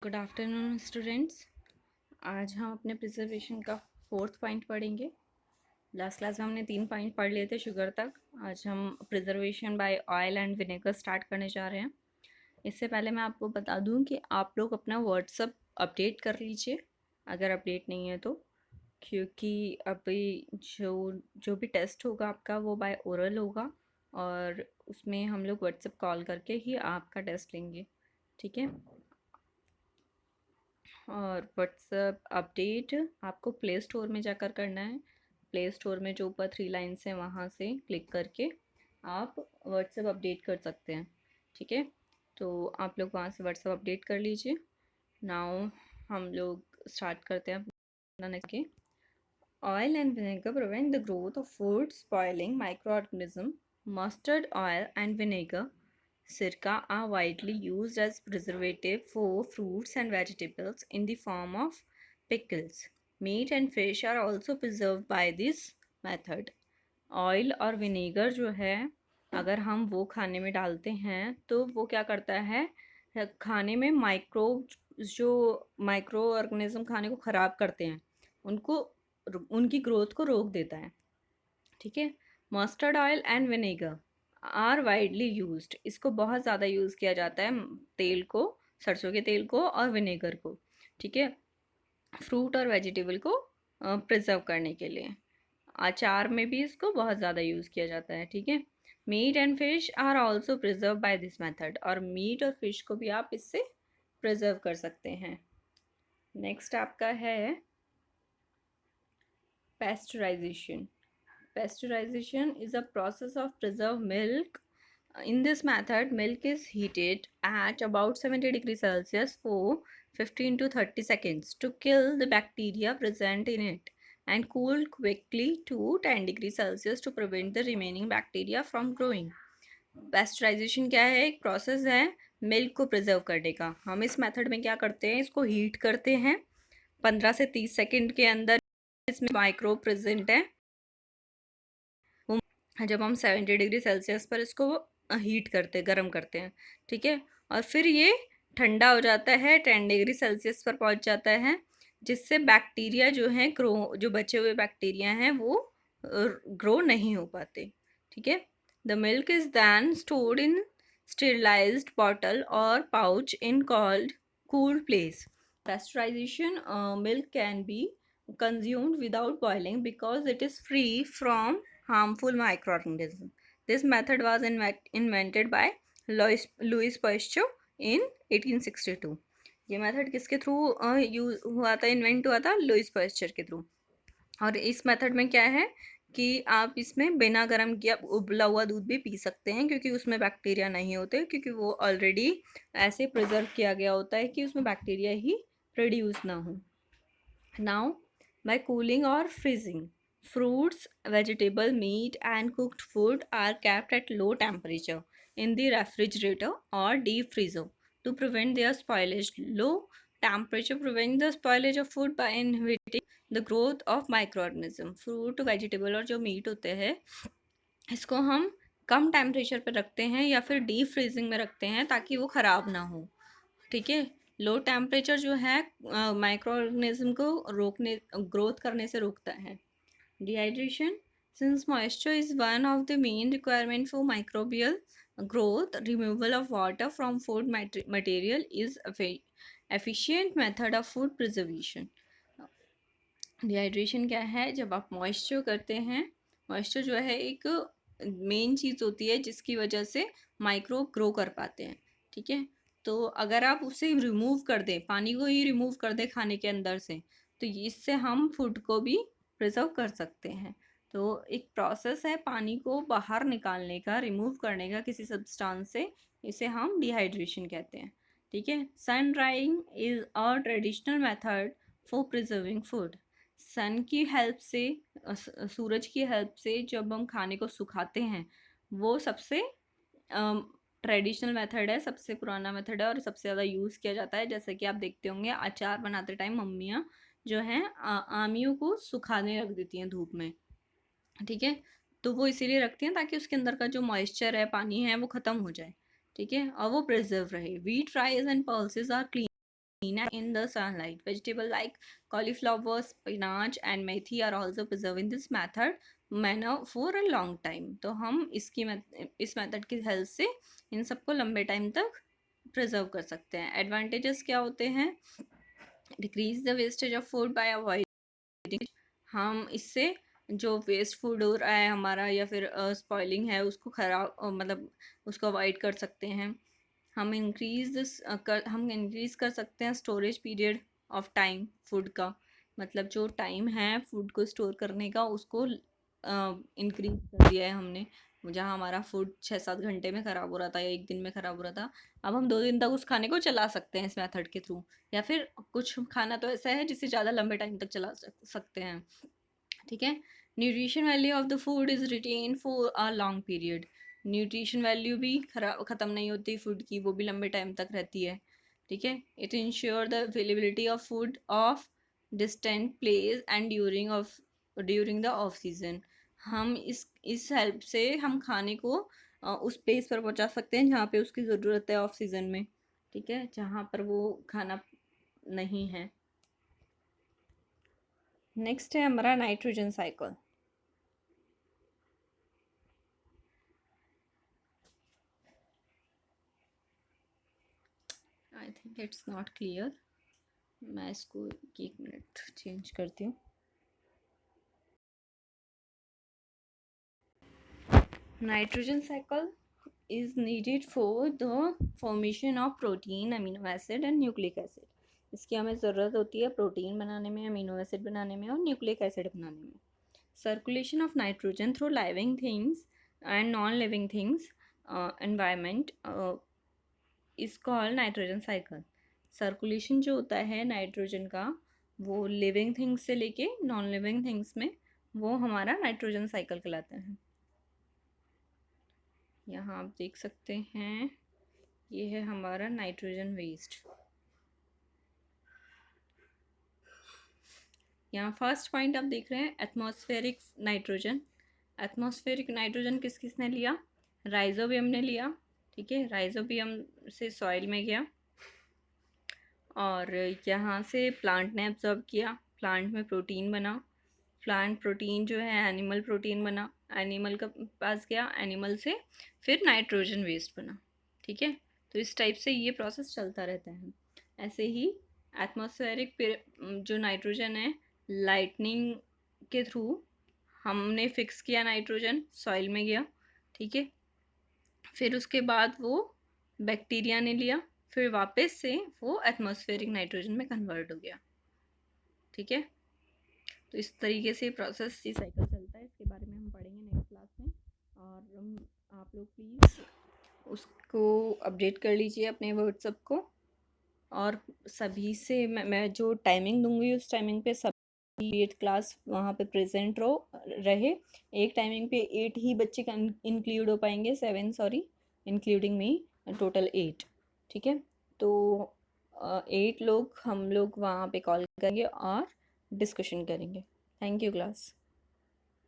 Good afternoon students. आज हम अपने प्रिजर्वेशन का फोर्थ पॉइंट पढ़ेंगे। लास्ट क्लास में हमने 3 पॉइंट पढ़ लिए थे शुगर तक। आज हम preservation by oil and vinegar start करने जा रहे हैं। इससे पहले मैं आपको बता दूं कि आप लोग अपना व्हाट्सअप अपडेट कर लीजिए अगर अपडेट नहीं है तो, क्योंकि अभी जो जो भी टेस्ट होगा आपका वो बाय ओरल होगा और उसमें हम लोग व्हाट्सअप कॉल करके ही आपका टेस्ट लेंगे। ठीक है। और व्हाट्सएप अपडेट आपको प्ले स्टोर में जाकर करना है। प्ले स्टोर में जो ऊपर 3 लाइन्स हैं वहाँ से क्लिक करके आप व्हाट्सएप अपडेट कर सकते हैं। ठीक है, तो आप लोग वहाँ से व्हाट्सएप अपडेट कर लीजिए। नाउ हम लोग स्टार्ट करते हैं अपना नेक्स्ट के। Oil and vinegar prevent the growth of food spoiling micro organism. Mustard oil and vinegar Sirka are widely used as preservative for fruits and vegetables in the form of pickles. Meat and fish are also preserved by this method. Oil और vinegar जो है अगर हम वो खाने में डालते हैं तो वो क्या करता है, खाने में माइक्रो ऑर्गेनिज्म खाने को ख़राब करते हैं, उनको उनकी ग्रोथ को रोक देता है। ठीक है। Mustard oil and vinegar are widely used, इसको बहुत ज़्यादा यूज़ किया जाता है, तेल को, सरसों के तेल को और विनेगर को। ठीक है, फ्रूट और वेजिटेबल को प्रिजर्व करने के लिए। अचार में भी इसको बहुत ज़्यादा यूज़ किया जाता है। ठीक है। Meat and fish are also preserve by this method, और मीट और फिश को भी आप इससे प्रिजर्व कर सकते हैं। नेक्स्ट आपका है pasteurisation. Pasteurization is a process of preserve milk. In this method, milk is heated at about 70 degrees Celsius for 15 to 30 seconds to kill the bacteria present in it and cool quickly to 10 degrees Celsius to prevent the remaining bacteria from growing. Pasteurization क्या है? एक process है milk को preserve करने का। हम इस method में क्या करते हैं, इसको हीट करते हैं 15 से 30 सेकेंड के अंदर। इसमें माइक्रो प्रेजेंट है। जब हम 70 डिग्री सेल्सियस पर इसको हीट करते गर्म करते हैं, ठीक है, और फिर ये ठंडा हो जाता है, 10 डिग्री सेल्सियस पर पहुंच जाता है, जिससे बैक्टीरिया जो हैं जो बचे हुए बैक्टीरिया हैं वो ग्रो नहीं हो पाते। ठीक है। The milk is then stored in sterilised bottle और pouch in cold cooled place. Pasteurization milk can be consumed without boiling because it is free from harmful microorganisms. This method was invented by Louis Pasteur in 1862. ये method किसके through use हुआ था, invent हुआ था? Louis Pasteur के through. और इस method में क्या है कि आप इसमें बिना गर्म किया उबला हुआ दूध भी पी सकते हैं, क्योंकि उसमें बैक्टीरिया नहीं होते, क्योंकि वो ऑलरेडी ऐसे प्रिजर्व किया गया होता है कि उसमें बैक्टीरिया ही प्रोड्यूस ना हो। नाउ बाय कूलिंग और freezing, fruits, vegetable, meat and cooked food are kept at low temperature in the refrigerator or deep freezer to prevent their spoilage. Low temperature prevents the spoilage of food by inhibiting the growth of microorganism. Fruit, vegetable और जो meet होते हैं इसको हम कम temperature पर रखते हैं या फिर डीप फ्रीजिंग में रखते हैं ताकि वो ख़राब ना हो। ठीक है। लो टेम्परेचर जो है माइक्रो ऑर्गेनिज्म को रोकने ग्रोथ करने से रोकता है। Dehydration, since moisture is one of the main requirements for microbial growth, removal of water from food material is efficient method of food preservation. Dehydration क्या है? जब आप मॉइस्चर करते हैं, मॉइस्चर जो है एक मेन चीज़ होती है जिसकी वजह से माइक्रोब ग्रो कर पाते हैं। ठीक है, तो अगर आप उसे रिमूव कर दें, पानी को ही रिमूव कर दें खाने के अंदर से, तो इससे हम फूड को भी प्रिजर्व कर सकते हैं। तो एक प्रोसेस है पानी को बाहर निकालने का, रिमूव करने का किसी सब्सटेंस से, इसे हम डिहाइड्रेशन कहते हैं। ठीक है। Sun drying is a traditional method for preserving food. Sun की हेल्प से, सूरज की हेल्प से जब हम खाने को सुखाते हैं, वो सबसे ट्रेडिशनल मेथड है, सबसे पुराना मेथड है और सबसे ज़्यादा यूज़ किया जाता है। जैसे कि आप देखते होंगे अचार बनाते टाइम मम्मियाँ जो हैं आमियों को सुखाने रख देती हैं धूप में। ठीक है, तो वो इसीलिए रखती हैं ताकि उसके अंदर का जो मॉइस्चर है, पानी है, वो ख़त्म हो जाए। ठीक है, और वो प्रिजर्व रहे। Wheat, rice and pulses are clean in the sunlight. Vegetable like cauliflower, spinach and methi are also preserved in this manner for a long time. तो हम इस मेथड की हेल्प से इन सबको लंबे टाइम तक प्रिजर्व कर सकते हैं. एडवांटेजेस क्या होते हैं? Decrease the wastage of food by avoiding. हम इससे जो वेस्ट फूड हो रहा है हमारा या फिर स्पॉइलिंग है उसको खराब मतलब उसको अवॉइड कर सकते हैं. हम इंक्रीज़ कर सकते हैं storage period of time food का. मतलब जो टाइम है फूड को स्टोर करने का उसको इंक्रीज कर दिया है हमने. जहाँ हमारा फूड 6-7 घंटे में ख़राब हो रहा था या एक दिन में ख़राब हो रहा था, अब हम 2 दिन तक उस खाने को चला सकते हैं इस मेथड के थ्रू. या फिर कुछ खाना तो ऐसा है जिसे ज़्यादा लंबे टाइम तक चला सकते हैं. ठीक है. Nutrition value of the food is retain for a long period. Nutrition value भी ख़त्म नहीं होती फूड की, वो भी लंबे टाइम तक रहती है. ठीक है. It ensure the availability of food of distant place and during the off season. हम इस हेल्प से हम खाने को उस प्लेस पर पहुंचा सकते हैं जहाँ पे उसकी ज़रूरत है ऑफ सीजन में. ठीक है. जहाँ पर वो खाना नहीं है. नेक्स्ट है हमारा nitrogen cycle. I think it's not clear. मैं इसको 1 मिनट चेंज करती हूँ. Nitrogen cycle is needed for the formation of protein, amino acid and nucleic acid. इसकी हमें ज़रूरत होती है प्रोटीन बनाने में, अमीनो एसिड बनाने में और न्यूक्लिक एसिड बनाने में. Circulation of nitrogen through living things and non living things environment is called nitrogen cycle. Circulation जो होता है नाइट्रोजन का वो लिविंग थिंग्स से लेके नॉन लिविंग थिंग्स में, वो हमारा नाइट्रोजन साइकिल कहलाता है. यहाँ आप देख सकते हैं ये है हमारा नाइट्रोजन वेस्ट. यहाँ फर्स्ट पॉइंट आप देख रहे हैं एटमॉस्फेरिक नाइट्रोजन. एटमॉस्फेरिक नाइट्रोजन किस किसने लिया? राइजोबियम ने लिया. ठीक है. राइजोबियम से सॉइल में गया और यहाँ से प्लांट ने एब्जॉर्ब किया. प्लांट में प्रोटीन बना. प्लांट प्रोटीन जो है एनिमल प्रोटीन बना. एनिमल का पास गया. एनिमल से फिर नाइट्रोजन वेस्ट बना. ठीक है. तो इस टाइप से ये प्रोसेस चलता रहता है. ऐसे ही एटमॉस्फेरिक जो नाइट्रोजन है लाइटनिंग के थ्रू हमने फिक्स किया. नाइट्रोजन सॉइल में गया. ठीक है. फिर उसके बाद वो बैक्टीरिया ने लिया. फिर वापस से वो एटमॉस्फेरिक नाइट्रोजन में कन्वर्ट हो गया. ठीक है. तो इस तरीके से प्रोसेस ये साइकिल चलता है. इसके बारे में हम पढ़ेंगे नेक्स्ट क्लास में. और आप लोग प्लीज़ उसको अपडेट कर लीजिए अपने व्हाट्सएप को. और सभी से मैं जो टाइमिंग दूंगी उस टाइमिंग पे सभी 8 क्लास वहाँ पे प्रेजेंट रहे. एक टाइमिंग पे 8 ही बच्चे इंक्लूड हो पाएंगे. 7 सॉरी इंक्लूडिंग मी. टोटल 8. ठीक है. तो 8 लोग हम लोग वहाँ पे कॉल करेंगे और डिस्कशन करेंगे. Thank you class.